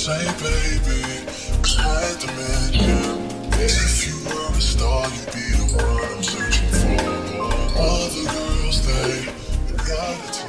say, baby, 'cause I demand you. If you were a star, you'd be the one I'm searching for. All the girls, they got it.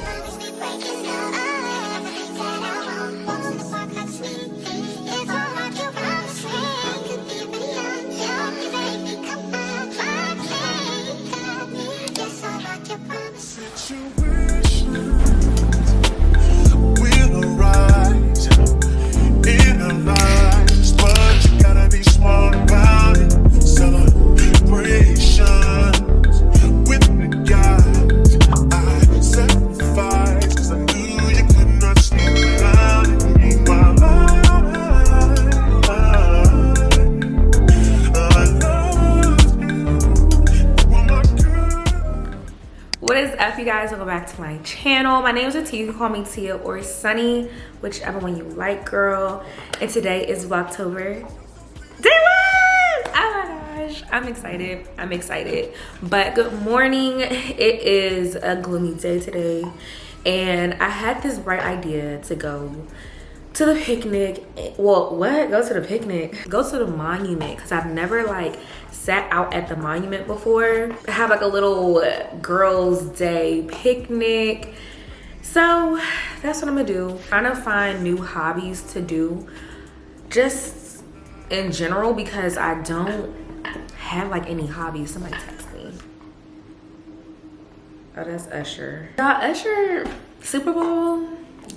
What is up, you guys? Welcome back to my channel. My name is Tia. You can call me Tia or Sunny, whichever one you like, girl. And today is Vlogtober. Day 1! Oh my gosh, I'm excited. But good morning. It is a gloomy day today, and I had this bright idea to go to the picnic. Well, what? Go to the picnic? Go to the monument, because I've never like sat out at the monument before. I have like a little girls' day picnic. So that's what I'm gonna do. Trying to find new hobbies to do just in general, because I don't have like any hobbies. Somebody text me. Oh, that's Usher. Y'all, Usher Super Bowl.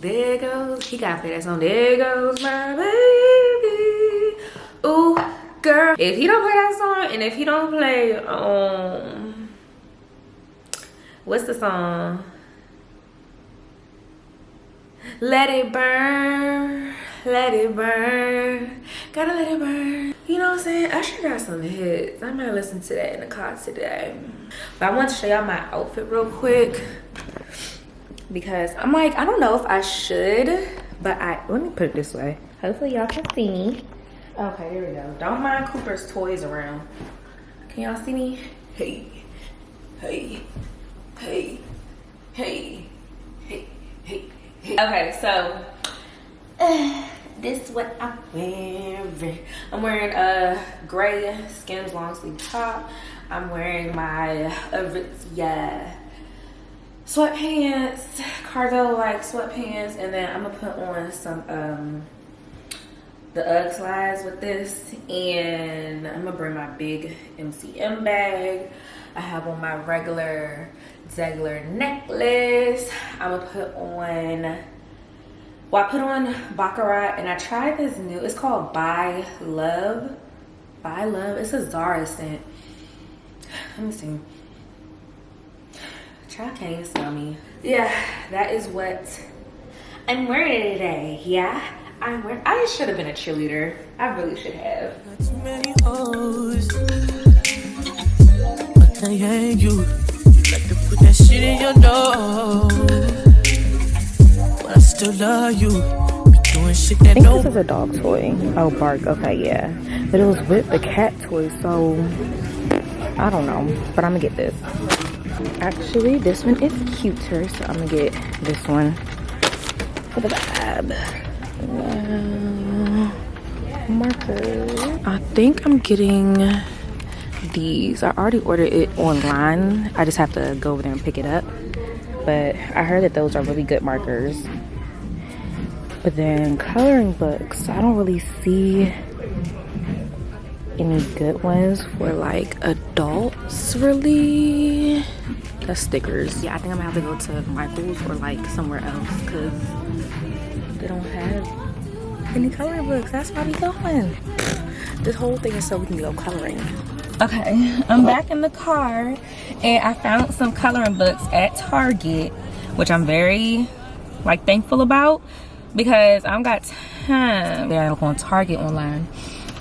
There goes, he gotta play that song. There goes my baby. Ooh, girl. If he don't play that song, and if he don't play, what's the song? Let it burn, let it burn, gotta let it burn. You know what I'm saying? I should got some hits. I might listen to that in the car today. But I want to show y'all my outfit real quick, because I'm like, I don't know if I should, but let me put it this way. Hopefully y'all can see me. Okay, here we go. Don't mind Cooper's toys around. Can y'all see me? Hey, hey, hey, hey, hey, hey, hey. Okay, so this is what I'm wearing. I'm wearing a gray Skims long sleeve top. I'm wearing my 𝐤𝐬𝐧𝐤𝐬 sweatpants, cargo like sweatpants, and then I'm gonna put on some the 𝐤𝐬𝐧𝐤𝐬 with this, and I'm gonna bring my big MCM bag. I have on my regular necklace. I'm gonna put on, well, I put on Baccarat, and I tried this new, it's called By Love. It's a Zara scent. Let me see. Child can't even smell me. Yeah, that is what I'm wearing today. Yeah, I should have been a cheerleader. I really should have. Too many hoes. I can't hang you. You like to put that shit in your nose, but I still love you. Be doing shit that I think this is a dog toy. Oh, bark. Okay, yeah. But it was with the cat toy, so I don't know. But I'm gonna get this. Actually, this one is cuter, so I'm gonna get this one for the vibe. Marker. I think I'm getting these. I already ordered it online. I just have to go over there and pick it up. But I heard that those are really good markers. But then coloring books, I don't really see any good ones for like adults, really. The stickers. Yeah, I think I'm gonna have to go to Michael's or like somewhere else, because they don't have any coloring books. That's why we going. This whole thing is so we can go coloring. Okay, I'm back in the car, and I found some coloring books at Target, which I'm very like thankful about, because I don't got time. I look on Target online,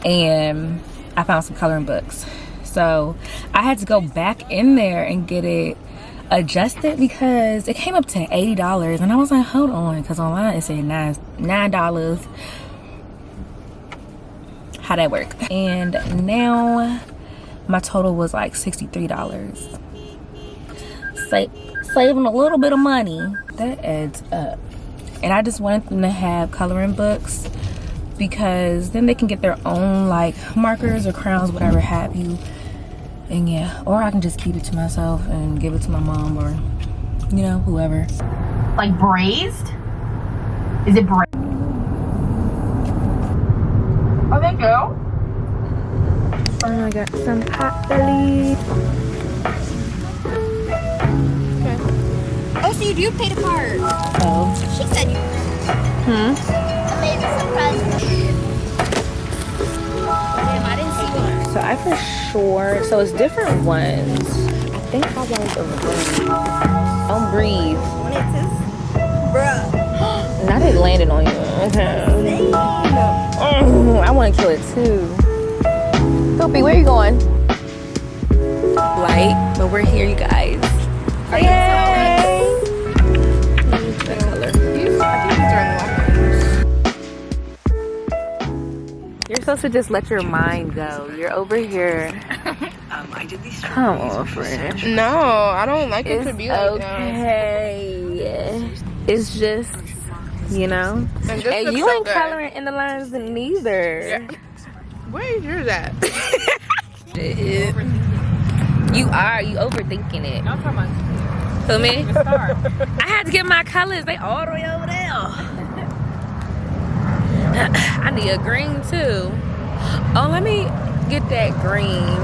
and I found some coloring books. So I had to go back in there and get it adjusted, because it came up to $80, and I was like, hold on, because online it said $9. How that work? And now my total was like $63. Saving a little bit of money. That adds up. And I just wanted them to have coloring books because then they can get their own like markers or crowns, whatever have you. And yeah, or I can just keep it to myself and give it to my mom or, you know, whoever. Like braised? Is it braised? Oh, there you go. Oh, I got some hot belly. Oh, so you do pay the card. Oh. She said you. Hmm? Amazing surprise. Damn, I didn't see one. So I for sure, so it's different ones. I think I want the ring. Don't breathe. When it says, bruh. Not it landed on you. Okay. I want to kill it too. Sophie, where are you going? Light, but we're here, you guys. Yay! That color. You're supposed to just let your mind go. You're over here. Come on, friend. No, I don't like it to be like that. Okay. It's just, you know. And You ain't coloring in the lines neither. Yeah. Where is yours at? You overthinking it. I'm talking about who, me? I had to get my colors. They all the way over there. I need a green too. Oh, let me get that green.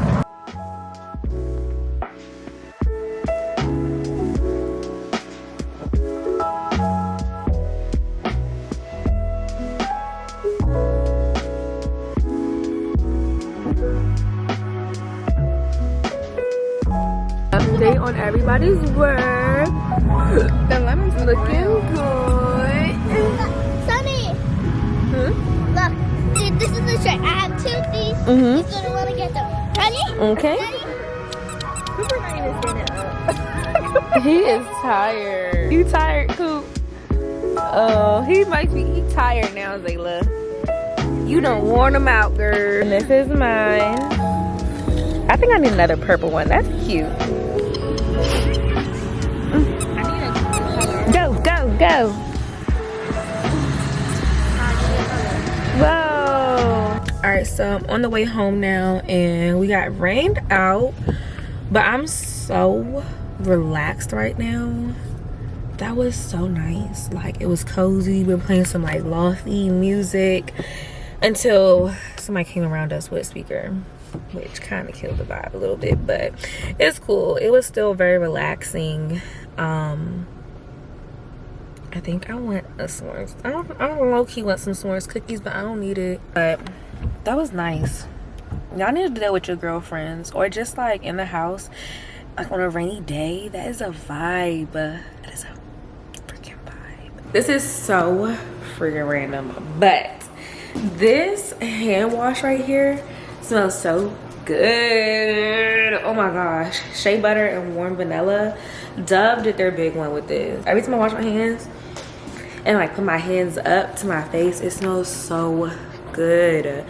Update on everybody's work. The lemon's Looking good. Sunny, Hmm? look. This is the trick. I have two of these. Mm-hmm. He's gonna want to get them. Ready? Okay. Ready? Cooper not even standing up. He is tired. You tired, Coop? Oh, he tired now, Zayla. You done worn him out, girl. And this is mine. I think I need another purple one. That's cute. Go, go, go. Whoa. All right, so I'm on the way home now and we got rained out, but I'm so relaxed right now. That was so nice. Like, it was cozy. We were playing some like lofty music until somebody came around us with a speaker, which kind of killed the vibe a little bit, but it's cool. It was still very relaxing. I think I want a s'mores. I don't low-key want some s'mores cookies, but I don't need it. But that was nice. Y'all need to do that with your girlfriends or just like in the house, like on a rainy day. That is a vibe. That is a freaking vibe. This is so freaking random, but this hand wash right here smells so good. Oh my gosh. Shea butter and warm vanilla. Dove did their big one with this. Every time I wash my hands and like put my hands up to my face, it smells so good. And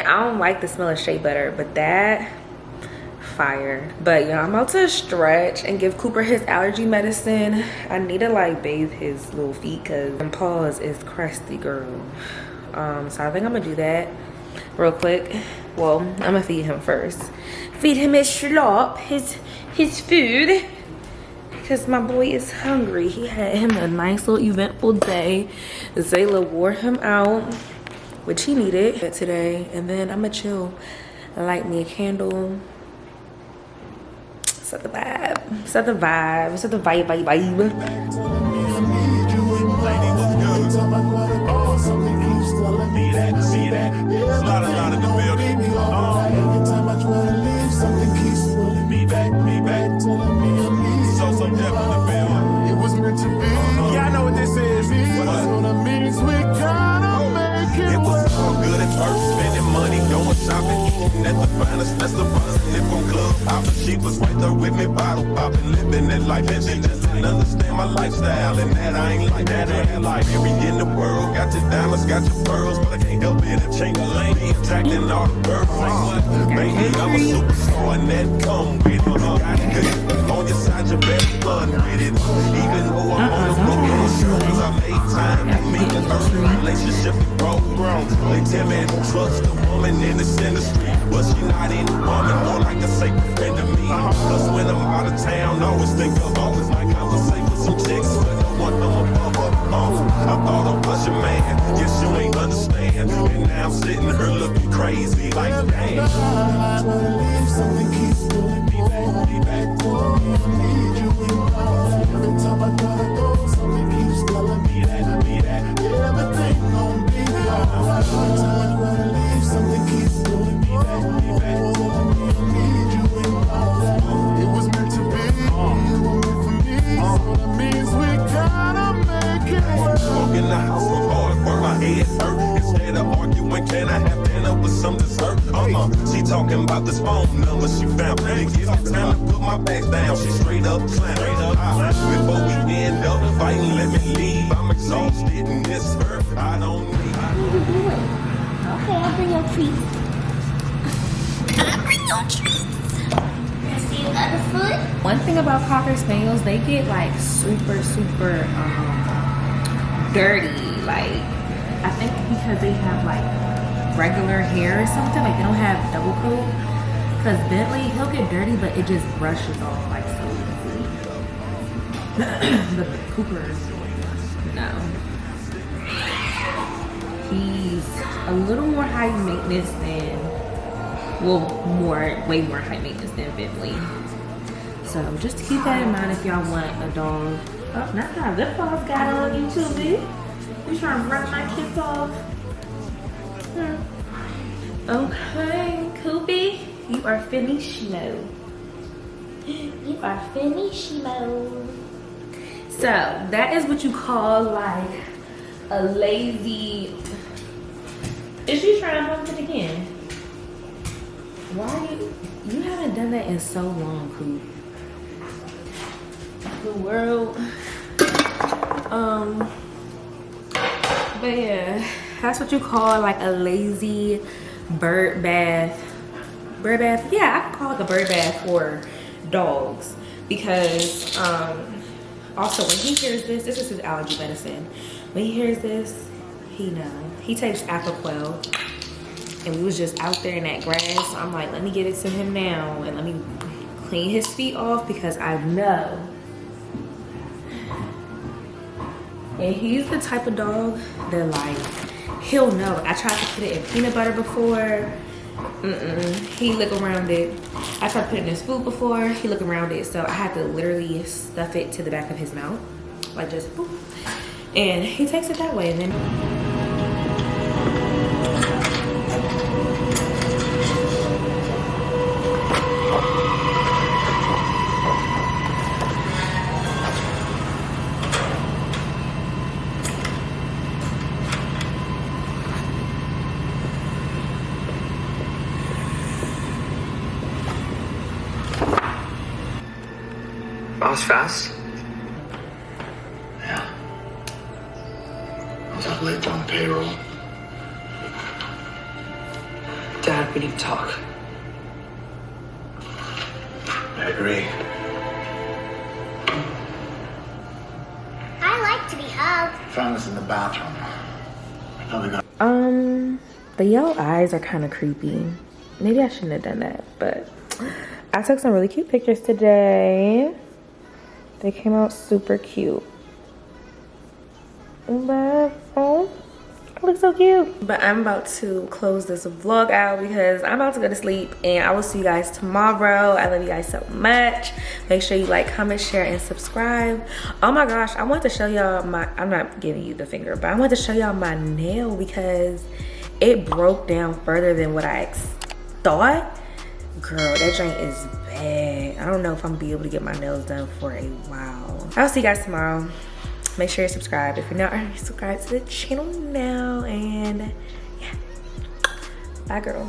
I don't like the smell of shea butter, but that fire. But yeah, I'm about to stretch and give Cooper his allergy medicine. I need to like bathe his little feet because my paws is crusty, girl. So I think I'm gonna do that real quick. Well, I'm gonna feed him first. Feed him his schlop, his food, because my boy is hungry. He had him a nice little eventful day. Zayla wore him out, which he needed today. And then I'm gonna chill, light me a candle, set the vibe, set the vibe, set the vibe. See that? Lot in the building. Every time I try to leave, something keeps pulling me back, telling me I'm leaving. So deaf in the building. It was meant to be. Yeah, I know what this is. That's what it means. We gotta make it. It was all good at first, spending money, going shopping, eating at the finest restaurants, live from club hopping. She was right there with me, bottle popping, living that life, and she just didn't understand my lifestyle, and that I ain't like that. I ain't like every in the world. Got your diamonds, got your pearls, but I can't help it. It change the lane, be attracting all the girls. Baby, I'm a superstar, and that come with it. Got it good on your side, you better run with it. Even though I'm on the road, on the shoulders, I made time to meet the first relationship to grow. homegrown. They tell me don't trust a woman in this industry, but she not any woman, more like a sacred friend to me. Cause when I'm out of town, I always think of always like I was safe with some chicks, but no one them above her. I thought I was your man, guess you ain't understand. And now I'm sitting here looking crazy like damn. Something keeps pulling me back, telling me I need you involved. Every time I gotta go, something keeps telling me that everything gon' be alright. Every time I gotta leave, something keeps pulling me back, telling me I need you involved. It was meant to be, you were meant for me, so that means we gotta make it work. Walk in the house from hard work, my head hurt. Instead of arguing, can I have dinner with some dessert? She talking about this phone number she found. It gives me time to put my bags down. She straight up slammed. Before we end up fighting, let me leave. I'm exhausted in this earth. I don't need. Okay, I'll bring your treats. I'll bring your treats. See you got the food? One thing about Cocker Spaniels, they get like super dirty. Like, I think because they have like regular hair or something, like they don't have double coat. Because Bentley, he'll get dirty, but it just brushes off like so easy. The Coopers, no. He's a little more high maintenance than, well, way more high maintenance than Bentley. So just to keep that in mind if y'all want a dog. Oh, that's how lip gloss got on YouTube. You trying to run my kids off? Okay, Koopy, you are finishmo. You are finishmo. So that is what you call like a lazy. Is she trying to hump it again? Why you haven't done that in so long, Coop? The world. But yeah, that's what you call like a lazy bird bath. Bird bath? Yeah, I can call it a bird bath for dogs because also when he hears this is his allergy medicine. When he hears this, he knows. He takes Aquaquell, and we was just out there in that grass. So I'm like, let me get it to him now and let me clean his feet off because I know. And he's the type of dog that like, he'll know. I tried to put it in peanut butter before. He lick around it. I tried to put it in his food before. He lick around it. So I had to literally stuff it to the back of his mouth. Like just boop. And he takes it that way. And then that was fast. Yeah. I was up late on payroll. Dad, we need to talk. I agree. I like to be hugged. Found this in the bathroom. Probably got. The yellow eyes are kind of creepy. Maybe I shouldn't have done that, but I took some really cute pictures today. They came out super cute. But oh, it looks so cute. But I'm about to close this vlog out because I'm about to go to sleep, and I will see you guys tomorrow. I love you guys so much. Make sure you like, comment, share, and subscribe. Oh my gosh, I want to show y'all my, I'm not giving you the finger, but I want to show y'all my nail because it broke down further than what I thought. Girl, that joint is bad. I don't know if I'm gonna be able to get my nails done for a while. I'll see you guys tomorrow. Make sure you're subscribed if you're not already subscribed to the channel now. And yeah, bye girl.